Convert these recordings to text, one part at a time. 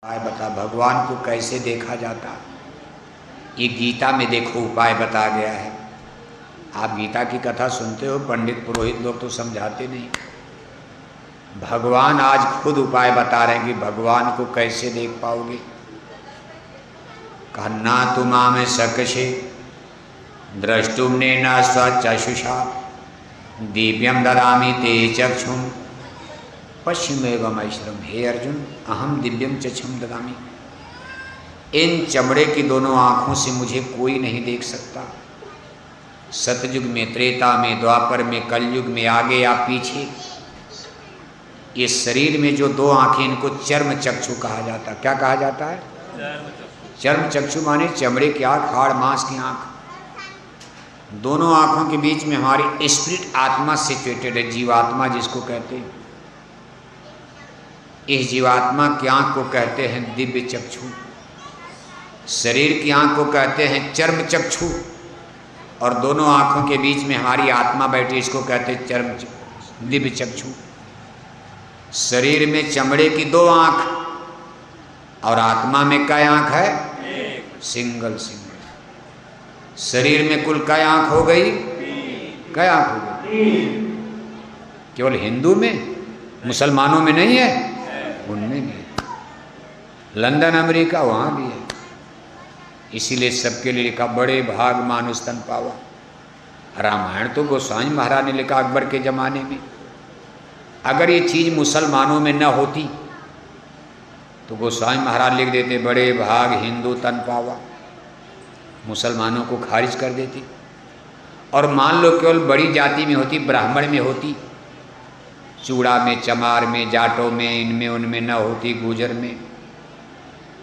उपाय बता, भगवान को कैसे देखा जाता। ये गीता में देखो उपाय बता गया है। आप गीता की कथा सुनते हो, पंडित पुरोहित लोग तो समझाते नहीं। भगवान आज खुद उपाय बता रहे हैं कि भगवान को कैसे देख पाओगे। कन्ना तुमा में सकशे द्रष्टुम्ने न स्वचक्षुषा दिव्यम ददामि ते चक्षुम पश्चिमेवम ऐश्वरम। हे अर्जुन, अहम दिव्यम चक्षुम ददामि। इन चमड़े की दोनों आँखों से मुझे कोई नहीं देख सकता। सतयुग में, त्रेता में, द्वापर में, कलयुग में, आगे या पीछे, इस शरीर में जो दो आँखें, इनको चर्म चक्षु कहा जाता। क्या कहा जाता है? चर्म चक्षु माने चमड़े की आँख, हाड़ मांस की आँख। दोनों आँखों के बीच में हमारी स्पिरिट आत्मा सिचुएटेड है, जीवात्मा जिसको कहते हैं। इस जीवात्मा की आँख को कहते हैं दिव्य चक्षु, शरीर की आँख को कहते हैं चर्म चक्षु, और दोनों आँखों के बीच में हमारी आत्मा बैठी, इसको कहते हैं चर्म दिव्य चक्षु। शरीर में चमड़े की दो आँख और आत्मा में कई आँख है? सिंगल। शरीर में कुल कई आँख हो गई? कई आँख हो गई? केवल हिंदू में, मुसलमानों में नहीं है, उनमें भी है। लंदन अमेरिका वहाँ भी है। इसीलिए सबके लिए लिखा बड़े भाग मानुष तन पावा। रामायण तो गोस्वामी महाराज ने लिखा अकबर के ज़माने में। अगर ये चीज़ मुसलमानों में न होती तो गोस्वामी महाराज लिख देते बड़े भाग हिंदू तन पावा, मुसलमानों को खारिज कर देती। और मान लो केवल बड़ी जाति में होती, ब्राह्मण में होती, चूड़ा में, चमार में, जाटों में, इनमें उनमें न होती, गुजर में,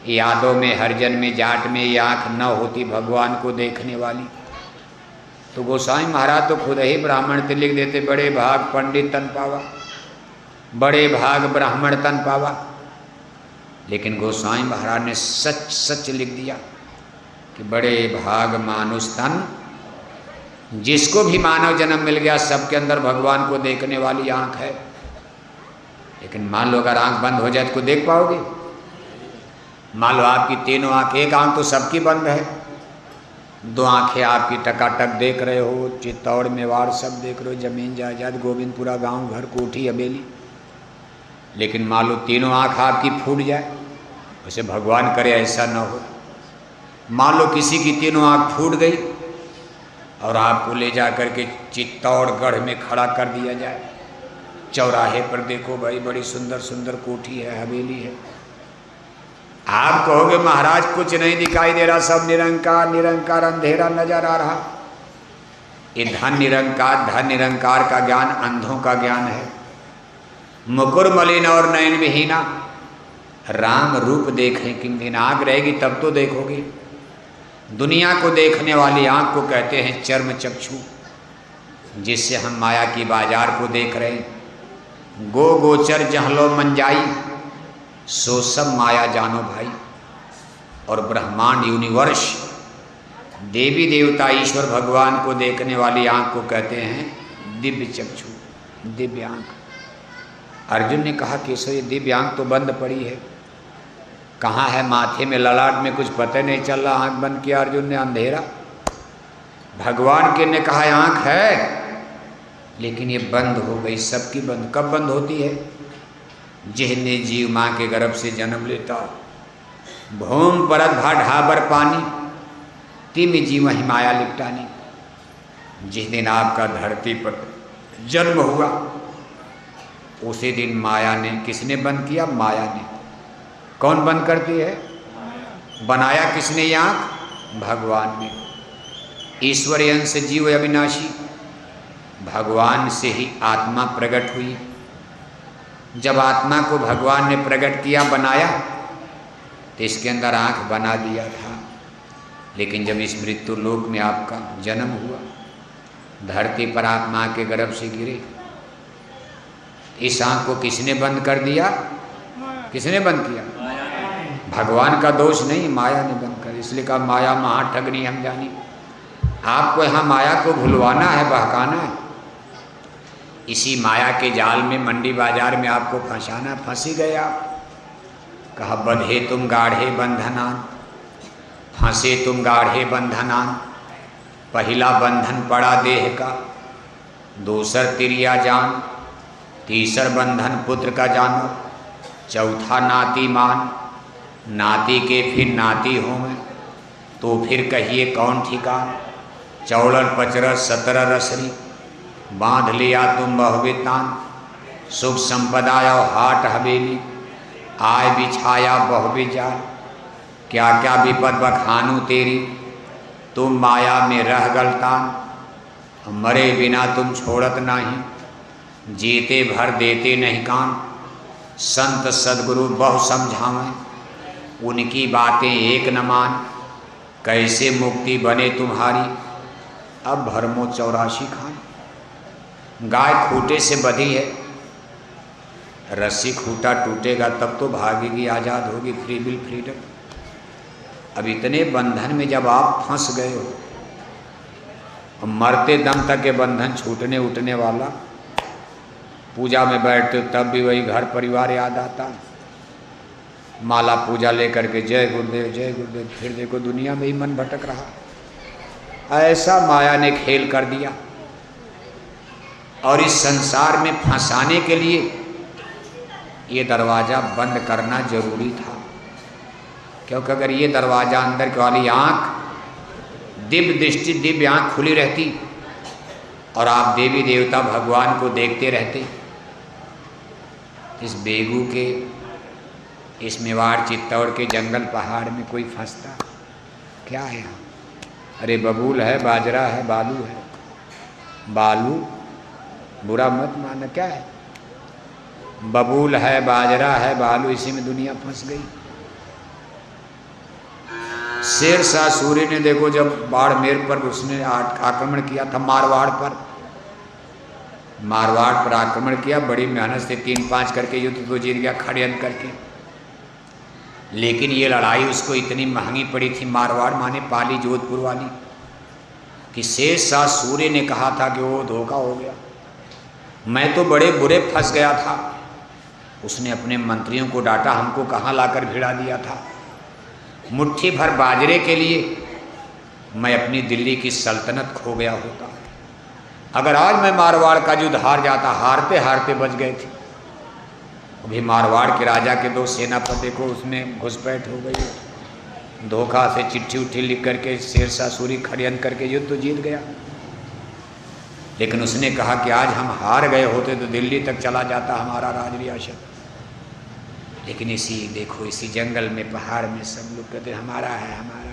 यादव में, हरिजन में, जाट में ये आँख न होती भगवान को देखने वाली, तो गोसाई महाराज तो खुद ही ब्राह्मण थे, लिख देते बड़े भाग पंडित तन पावा, बड़े भाग ब्राह्मण तन पावा। लेकिन गोसाई महाराज ने सच सच लिख दिया कि बड़े भाग मानुष तन। जिसको भी मानव जन्म मिल गया सबके अंदर भगवान को देखने वाली आँख है। लेकिन मान लो अगर आँख बंद हो जाए तो देख पाओगे? मान लो आपकी तीनों आँख, एक आँख तो सबकी बंद है, दो आँखें आपकी टकाटक देख रहे हो, चित्तौड़ मेवाड़ सब देख रहे हो, जमीन जायदाद, गोविंदपुरा गांव घर, कोठी हवेली। लेकिन मान लो तीनों आँख आपकी फूट जाए, उसे भगवान करे ऐसा न हो। मान लो किसी की तीनों आँख फूट गई और आपको ले जा करके चित्तौड़गढ़ में खड़ा कर दिया जाए, चौराहे पर देखो भाई बड़ी सुंदर सुंदर कोठी है, हवेली है। आप कहोगे महाराज कुछ नहीं दिखाई दे रहा, सब निरंकार निरंकार अंधेरा नजर आ रहा। ये धन निरंकार का ज्ञान अंधों का ज्ञान है। मुकुर मलिन और नयन विहीना, राम रूप देखें किन दिन, आँख रहेगी तब तो देखोगे। दुनिया को देखने वाली आँख को कहते हैं चर्म चक्षु, जिससे हम माया की बाजार को देख रहे हैं। गो गोचर जहलो मंजाई, सो सब माया जानो भाई। और ब्रह्मांड यूनिवर्स, देवी देवता ईश्वर भगवान को देखने वाली आँख को कहते हैं दिव्य चक्षु, दिव्य आँख। अर्जुन ने कहा केशव ये दिव्य आँख तो बंद पड़ी है, कहाँ है? माथे में, ललाट में कुछ पता नहीं चल रहा। आँख बंद किया अर्जुन ने, अंधेरा। भगवान के ने कहा आँख है, लेकिन ये बंद हो गई, सबकी बंद। कब बंद होती है? जिहने जीव माँ के गर्भ से जन्म लेता, भूम परत भा ढाबर पानी, तिम जीव हिमाया लिपटानी। जिस दिन आपका धरती पर जन्म हुआ उसी दिन माया ने, किसने बंद किया? माया ने। कौन बंद करती है? बनाया किसने ये आँख? भगवान ने। ईश्वरी अंश जीव अविनाशी, भगवान से ही आत्मा प्रकट हुई। जब आत्मा को भगवान ने प्रकट किया, बनाया, तो इसके अंदर आँख बना दिया था। लेकिन जब इस मृत्यु लोक में आपका जन्म हुआ, धरती पर आप माँ के गर्भ से गिरे, इस आँख को किसने बंद कर दिया? किसने बंद किया? भगवान का दोष नहीं, माया ने बंद कर। इसलिए कहा माया महाठगनी हम जानी। आपको यहाँ माया को भुलवाना है, बहकाना है। इसी माया के जाल में, मंडी बाजार में आपको फंसाना, फंसी गए आप। कहा बंधे तुम गाढ़े बंधनान, फंसे तुम गाढ़े बंधनान। पहला बंधन पड़ा देह का, दूसर तिरिया जान, तीसर बंधन पुत्र का जानो, चौथा नाती मान। नाती के फिर नाती हो मैं, तो फिर कहिए कौन ठिकान। 14 15 17 रसरी, बांध लिया तुम बहुबे तान। सुख संपदा और हाट हवेली, आय बिछाया बहुबे जाल। क्या क्या विपद बखानू तेरी, तुम माया में रह गलतान। मरे बिना तुम छोड़त नहीं, जीते भर देते नहीं कान। संत सदगुरु बहु समझावें, उनकी बातें एक न मान। कैसे मुक्ति बने तुम्हारी, अब भरमो 84 खान। गाय खूटे से बधी है, रस्सी खूटा टूटेगा तब तो भागेगी, आज़ाद होगी, फ्री विल फ्रीडम। अब इतने बंधन में जब आप फंस गए हो, मरते दम तक के बंधन छूटने उठने वाला। पूजा में बैठते हो तब भी वही घर परिवार याद आता, माला पूजा लेकर के जय गुरुदेव जय गुरुदेव, फिर देखो दुनिया में ही मन भटक रहा। ऐसा माया ने खेल कर दिया। और इस संसार में फंसाने के लिए ये दरवाज़ा बंद करना जरूरी था, क्योंकि अगर ये दरवाज़ा अंदर की वाली आँख, दिव्य दृष्टि दिव्य आँख खुली रहती और आप देवी देवता भगवान को देखते रहते। इस बेगू के, इस मेवाड़ चित्तौड़ के जंगल पहाड़ में कोई फंसता क्या है यहाँ? अरे बबूल है, बाजरा है, बालू है। बालू बुरा मत माना, क्या है? बबूल है, बाजरा है, बालू, इसी में दुनिया फंस गई। शेरशाह सूरी ने देखो जब बाड़मेर पर उसने आक्रमण किया था, मारवाड़ पर आक्रमण किया, बड़ी मेहनत से 3-5 करके युद्ध तो जीत गया, षड्यंत्र करके। लेकिन ये लड़ाई उसको इतनी महंगी पड़ी थी, मारवाड़ माने पाली जोधपुर वाली, कि शेरशाह सूरी ने कहा था कि वो धोखा हो गया, मैं तो बड़े बुरे फंस गया था। उसने अपने मंत्रियों को डांटा, हमको कहाँ लाकर भिड़ा दिया था। मुट्ठी भर बाजरे के लिए मैं अपनी दिल्ली की सल्तनत खो गया होता। अगर आज मैं मारवाड़ का युद्ध हार जाता, हारते हारते बच गए थे। अभी मारवाड़ के राजा के 2 सेनापति को उसमें घुसपैठ हो गई, धोखा से चिट्ठी उट्ठी लिख करके शेरशाह सूरी षड्यंत्र करके युद्ध तो जीत गया। लेकिन उसने कहा कि आज हम हार गए होते तो दिल्ली तक चला जाता हमारा राज रियासत। लेकिन इसी देखो, इसी जंगल में, पहाड़ में सब लोग कहते हमारा है, हमारा।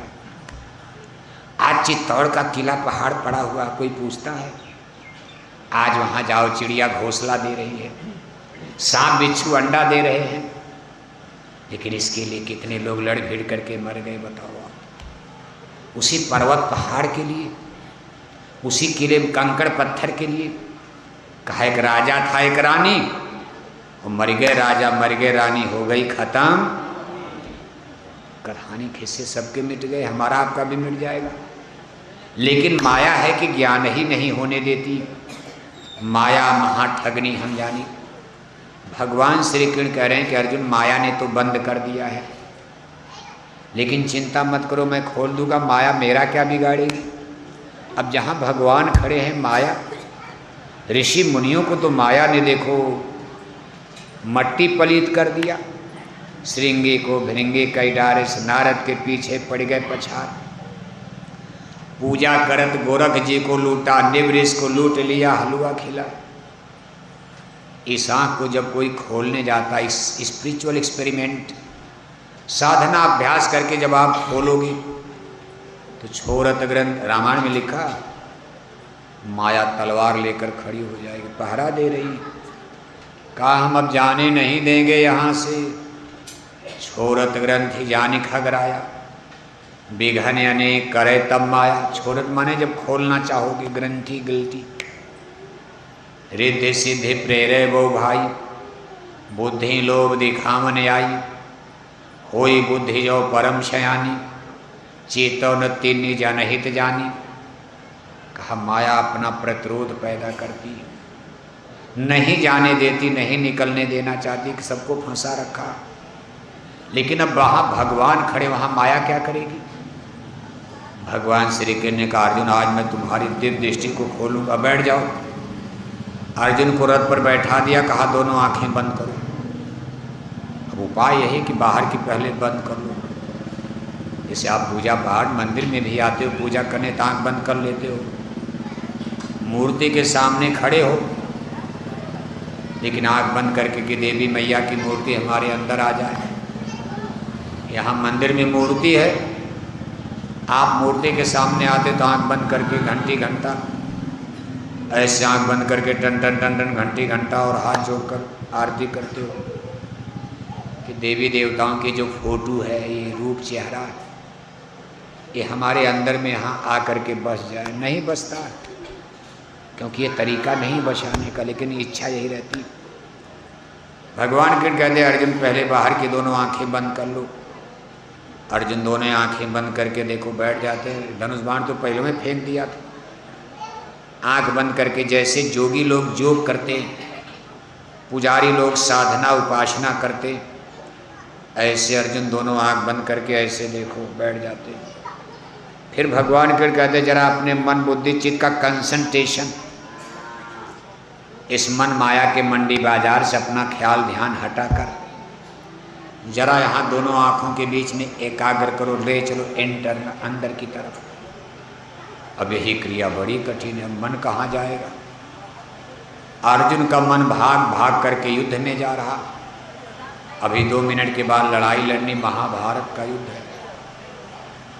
आज चित्तौड़ का किला पहाड़ पड़ा हुआ, कोई पूछता है? आज वहाँ जाओ, चिड़िया घोंसला दे रही है, सांप बिच्छू अंडा दे रहे हैं। लेकिन इसके लिए कितने लोग लड़ भिड़ करके मर गए, बताओ आप। उसी पर्वत पहाड़ के लिए, उसी किले कंकड़ पत्थर के लिए। कहा एक राजा था, एक रानी, और मर गए राजा, मर गए रानी, हो गई खत्म कहानी। किससे सबके मिट गए, हमारा आपका भी मिट जाएगा। लेकिन माया है कि ज्ञान ही नहीं होने देती। माया महाठगनी हम जानी। भगवान श्री कृष्ण कह रहे हैं कि अर्जुन, माया ने तो बंद कर दिया है, लेकिन चिंता मत करो, मैं खोल दूंगा। माया मेरा क्या बिगाड़ेगी? अब जहाँ भगवान खड़े हैं माया, ऋषि मुनियों को तो माया ने देखो मट्टी पलीत कर दिया। श्रृंगी को भृंगी कई डारे, नारद के पीछे पड़ गए पछाड़। पूजा करत गोरख जी को लूटा, निवृष को लूट लिया, हलवा खिला। इस आँख को जब कोई खोलने जाता, इस स्पिरिचुअल एक्सपेरिमेंट, साधना अभ्यास करके जब आप खोलोगे तो छोरत ग्रंथ रामायण में लिखा, माया तलवार लेकर खड़ी हो जाएगी, पहरा दे रही। कहा हम अब जाने नहीं देंगे यहाँ से। छोरत ग्रंथ ही जाने खगराया, विघन अनेक करे तब माया। छोरत माने जब खोलना चाहोगे ग्रंथि गलती। रिद्धि सिद्धि प्रेरे वो भाई, बुद्धि लोभ दिखावन आई। होई बुद्धि जो परम शयानी, चेतो न तीनी जनहित जानी। कहा माया अपना प्रतिरोध पैदा करती है, नहीं जाने देती, नहीं निकलने देना चाहती, कि सबको फंसा रखा। लेकिन अब वहाँ भगवान खड़े, वहाँ माया क्या करेगी? भगवान श्री कृष्ण ने कहा अर्जुन आज मैं तुम्हारी दिव्य दृष्टि को खोलूंगा, बैठ जाओ। अर्जुन को रथ पर बैठा दिया, कहा दोनों आंखें बंद करो। अब उपाय यही कि बाहर की पहले बंद कर लो। जैसे आप पूजा पाठ मंदिर में भी आते हो, पूजा करने तो आँख बंद कर लेते हो, मूर्ति के सामने खड़े हो, लेकिन आँख बंद करके कि देवी मैया की मूर्ति हमारे अंदर आ जाए। यहाँ मंदिर में मूर्ति है, आप मूर्ति के सामने आते तो आँख बंद करके घंटी घंटा, ऐसे आँख बंद करके टन टन टन टन घंटी घंटा और हाथ जोड़कर आरती करते हो कि देवी देवताओं की जो फोटो है, ये रूप चेहरा, ये हमारे अंदर में यहाँ आकर के बस जाए। नहीं बसता, क्योंकि ये तरीका नहीं बचाने का, लेकिन इच्छा यही रहती। भगवान कृष्ण कहते अर्जुन पहले बाहर की दोनों आंखें बंद कर लो। अर्जुन दोनों आंखें बंद करके देखो बैठ जाते हैं। धनुष बाण तो पहले में फेंक दिया था। आंख बंद करके जैसे जोगी लोग जोग करते, पुजारी लोग साधना उपासना करते, ऐसे अर्जुन दोनों आंख बंद करके ऐसे देखो बैठ जाते। फिर भगवान कृष्ण कहते जरा अपने मन बुद्धि चित्त का कंसंट्रेशन, इस मन माया के मंडी बाजार से अपना ख्याल ध्यान हटाकर जरा यहाँ दोनों आँखों के बीच में एकाग्र करो, ले चलो इंटरनल अंदर की तरफ। अब यही क्रिया बड़ी कठिन है, मन कहाँ जाएगा? अर्जुन का मन भाग भाग करके युद्ध में जा रहा। अभी 2 मिनट के बाद लड़ाई लड़नी, महाभारत का युद्ध है।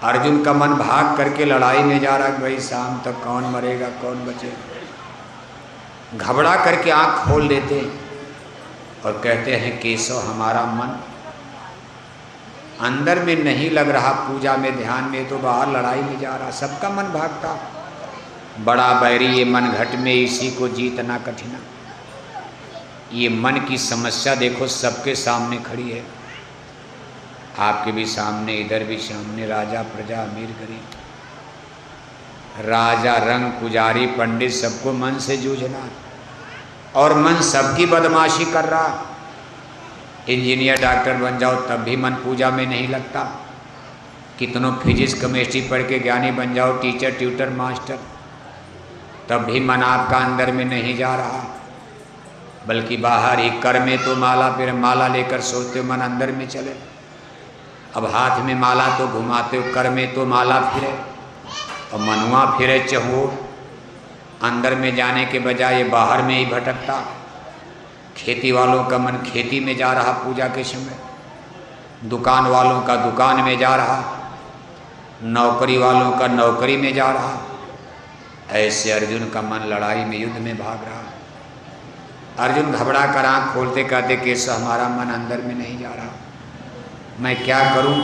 अर्जुन का मन भाग करके लड़ाई में जा रहा कि भाई शाम तक कौन मरेगा कौन बचेगा। घबरा करके आँख खोल देते और कहते हैं केशव हमारा मन अंदर में नहीं लग रहा, पूजा में ध्यान में, तो बाहर लड़ाई में जा रहा। सबका मन भागता। बड़ा बैरी ये मन घट में, इसी को जीतना कठिना। ये मन की समस्या देखो सबके सामने खड़ी है, आपके भी सामने, इधर भी सामने। राजा प्रजा अमीर गरीब, राजा रंग पुजारी पंडित, सबको मन से जूझना, और मन सबकी बदमाशी कर रहा। इंजीनियर डॉक्टर बन जाओ तब भी मन पूजा में नहीं लगता। कितनों फिजिक्स केमिस्ट्री पढ़ के ज्ञानी बन जाओ, टीचर ट्यूटर मास्टर, तब भी मन आपका अंदर में नहीं जा रहा, बल्कि बाहर ही। कर में तो माला, फिर माला लेकर सोते हो मन अंदर में चले। अब हाथ में माला तो घुमाते हो, कर में तो माला फिरे और मनुआ फिरे चहोर। अंदर में जाने के बजाय बाहर में ही भटकता। खेती वालों का मन खेती में जा रहा पूजा के समय, दुकान वालों का दुकान में जा रहा, नौकरी वालों का नौकरी में जा रहा। ऐसे अर्जुन का मन लड़ाई में युद्ध में भाग रहा। अर्जुन घबरा कर आँख खोलते कहते केशव हमारा मन अंदर में नहीं जा रहा, मैं क्या करूं?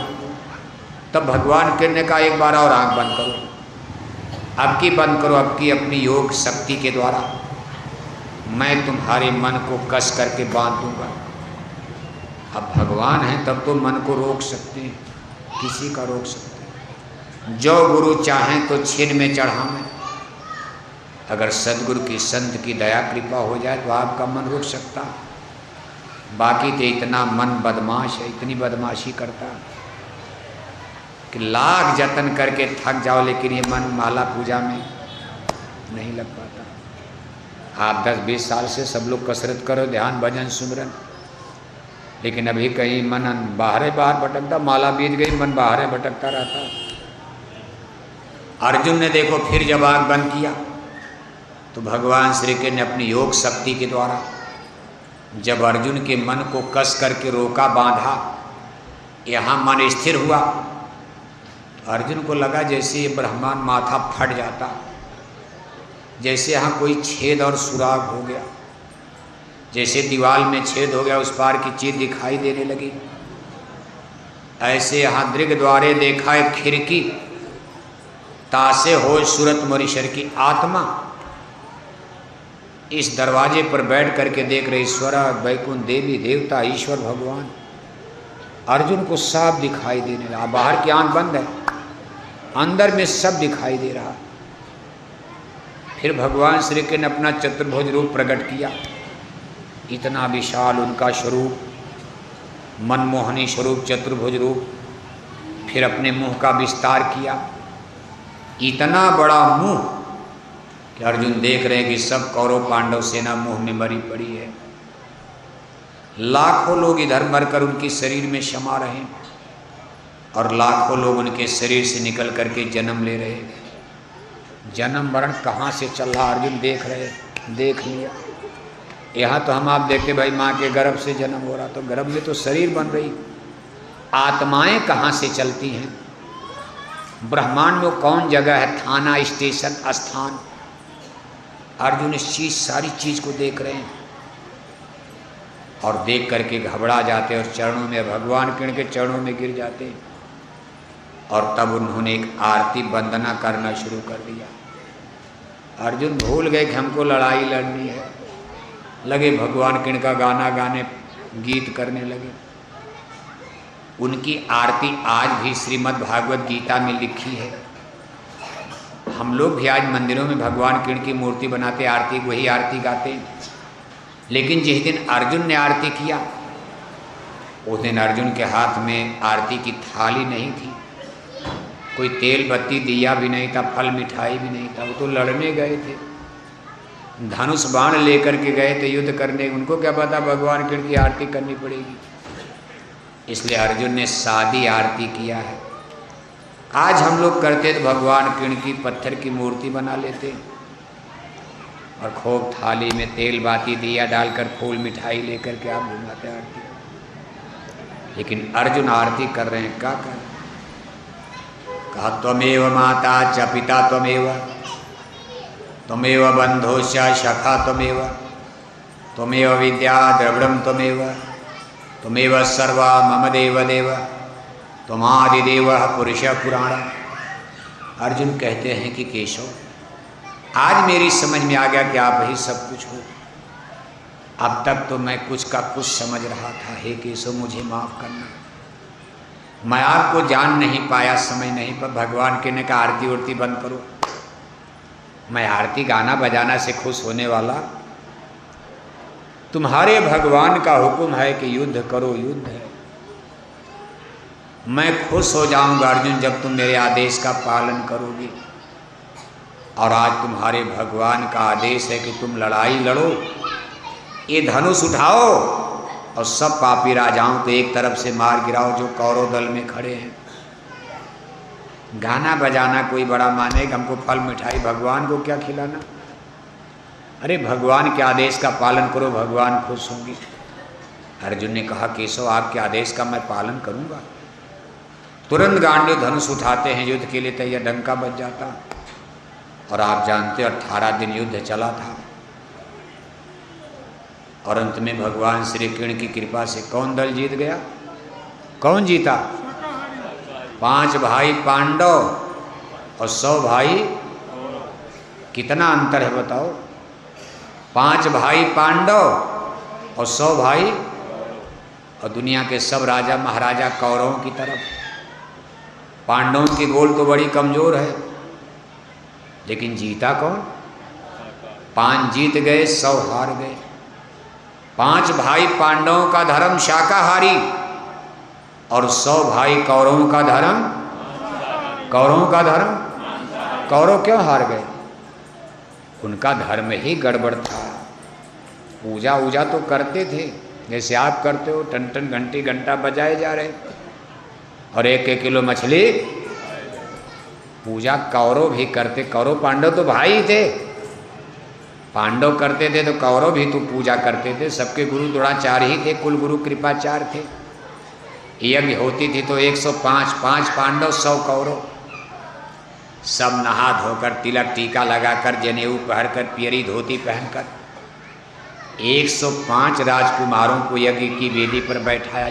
तब भगवान कृष्ण ने कहा एक बार और आँख बंद करो, अब की बंद करो, अब की अपनी योग शक्ति के द्वारा मैं तुम्हारे मन को कस करके बांध दूंगा। अब भगवान हैं तब तो मन को रोक सकते हैं, किसी का रोक सकते हैं। जो गुरु चाहें तो छिन में चढ़ावें। अगर सदगुरु की संत की दया कृपा हो जाए तो आपका मन रुक सकता। बाकी तो इतना मन बदमाश है, इतनी बदमाशी करता कि लाख जतन करके थक जाओ, लेकिन ये मन माला पूजा में नहीं लग पाता। आप 10-20 साल से सब लोग कसरत करो, ध्यान भजन सुमरन, लेकिन अभी कहीं मन बाहर भटकता। माला बीत गई, मन बाहर भटकता रहता। अर्जुन ने देखो फिर जब आँख बंद किया तो भगवान श्री कृष्ण ने अपनी योग शक्ति के द्वारा जब अर्जुन के मन को कस करके रोका, बांधा, यहाँ मन स्थिर हुआ, तो अर्जुन को लगा जैसे ये ब्रह्मांड माथा फट जाता, जैसे यहाँ कोई छेद और सुराग हो गया, जैसे दीवार में छेद हो गया, उस पार की चीज दिखाई देने लगी। ऐसे यहाँ दृग द्वारे देखा एक खिड़की, तासे हो सूरत मोरीशर की आत्मा इस दरवाजे पर बैठ करके देख रहे ईश्वर, वैकुंठ, देवी देवता, ईश्वर भगवान अर्जुन को साफ दिखाई देने लगा। बाहर की आंख बंद है, अंदर में सब दिखाई दे रहा। फिर भगवान श्री कृष्ण ने अपना चतुर्भुज रूप प्रकट किया, इतना विशाल उनका स्वरूप, मनमोहनी स्वरूप चतुर्भुज रूप, फिर अपने मुंह का विस्तार किया। इतना बड़ा मुंह कि अर्जुन देख रहे हैं कि सब कौरव पांडव सेना मुंह में मरी पड़ी है। लाखों लोग इधर मरकर उनके शरीर में समा रहे और लाखों लोग उनके शरीर से निकल करके जन्म ले रहे। जन्म मरण कहाँ से चल रहा अर्जुन देख रहे, देख लिया। यहाँ तो हम आप देखते भाई माँ के गर्भ से जन्म हो रहा, तो गर्भ में तो शरीर बन रही, आत्माएं कहाँ से चलती हैं? ब्रह्मांड में कौन जगह है, थाना, स्टेशन, स्थान? अर्जुन इस चीज सारी चीज को देख रहे हैं और देख करके घबरा जाते और चरणों में, भगवान कृष्ण के चरणों में गिर जाते। और तब उन्होंने एक आरती वंदना करना शुरू कर दिया। अर्जुन भूल गए कि हमको लड़ाई लड़नी है, लगे भगवान कृष्ण का गाना गाने, गीत करने लगे। उनकी आरती आज भी श्रीमद् भागवत गीता में लिखी है। हम लोग भी आज मंदिरों में भगवान कृष्ण की मूर्ति बनाते, आरती वही आरती गाते हैं। लेकिन जिस दिन अर्जुन ने आरती किया, उस दिन अर्जुन के हाथ में आरती की थाली नहीं थी, कोई तेल बत्ती दिया भी नहीं था, फल मिठाई भी नहीं था। वो तो लड़ने गए थे, धनुष बाण लेकर के गए थे युद्ध करने। उनको क्या पता भगवान कृष्ण की आरती करनी पड़ेगी, इसलिए अर्जुन ने सादी आरती किया है। आज हम लोग करते तो भगवान कृष्ण की पत्थर की मूर्ति बना लेते और खूब थाली में तेल बाती दिया डालकर फूल मिठाई लेकर के आप घुमाते आरती। लेकिन अर्जुन आरती कर रहे हैं, क्या कर? कहा त्वमेव माता च पिता त्वमेव, त्वमेव बंधोश्च सखा त्वमेव, त्वमेव विद्या द्रविड़ं त्वमेव, त्वमेव सर्वा मम देव देव, त्वमादिदेव पुरुष पुराण। अर्जुन कहते हैं कि केशव, आज मेरी समझ में आ गया कि आप ही सब कुछ हो। अब तक तो मैं कुछ का कुछ समझ रहा था। हे केशव, मुझे माफ करना, मैं आपको जान नहीं पाया, समझ नहीं पर भगवान के ने कहा आरती उरती बंद करो। मैं आरती गाना बजाना से खुश होने वाला? तुम्हारे भगवान का हुक्म है कि युद्ध करो, युद्ध है। मैं खुश हो जाऊंगा अर्जुन जब तुम मेरे आदेश का पालन करोगे। और आज तुम्हारे भगवान का आदेश है कि तुम लड़ाई लड़ो, ये धनुष उठाओ और सब पापी राजाओं को एक तरफ से मार गिराओ जो कौरव दल में खड़े हैं। गाना बजाना कोई बड़ा मानेगा, हमको फल मिठाई, भगवान को क्या खिलाना? अरे भगवान के आदेश का पालन करो, भगवान खुश होंगे। अर्जुन ने कहा केशव, आपके आदेश का मैं पालन करूंगा। तुरंत गांडीव धनुष उठाते हैं, युद्ध के लिए तैयार, डंका बज जाता। और आप जानते हो 18 दिन युद्ध चला था और अंत में भगवान श्री कृष्ण की कृपा से कौन दल जीत गया? कौन जीता? 5 भाई पांडव और 100 भाई। कितना अंतर है बताओ? 5 भाई पांडव और 100 भाई, और दुनिया के सब राजा महाराजा कौरवों की तरफ। पांडवों की गोल तो बड़ी कमजोर है, लेकिन जीता कौन? 5 जीत गए, 100 हार गए। 5 भाई पांडवों का धर्म शाकाहारी और 100 भाई कौरवों का धर्म, कौरवों का धर्म। कौरव क्यों हार गए? उनका धर्म ही गड़बड़ था। पूजा वूजा तो करते थे जैसे आप करते हो, टन टन घंटी घंटा बजाए जा रहे, और 1-1 किलो मछली। पूजा कौरव भी करते, कौरव पांडव तो भाई थे। पांडव करते थे तो कौरव भी तो पूजा करते थे। सबके गुरु द्रोणाचार्य ही थे, कुल गुरु कृपाचार्य थे। यज्ञ होती थी तो 105, 5 पांडव 100 कौरव, सब नहा धोकर तिलक टीका लगाकर जनेऊ पहनकर पियरी धोती पहनकर 105 राजकुमारों को यज्ञ की वेदी पर बैठाया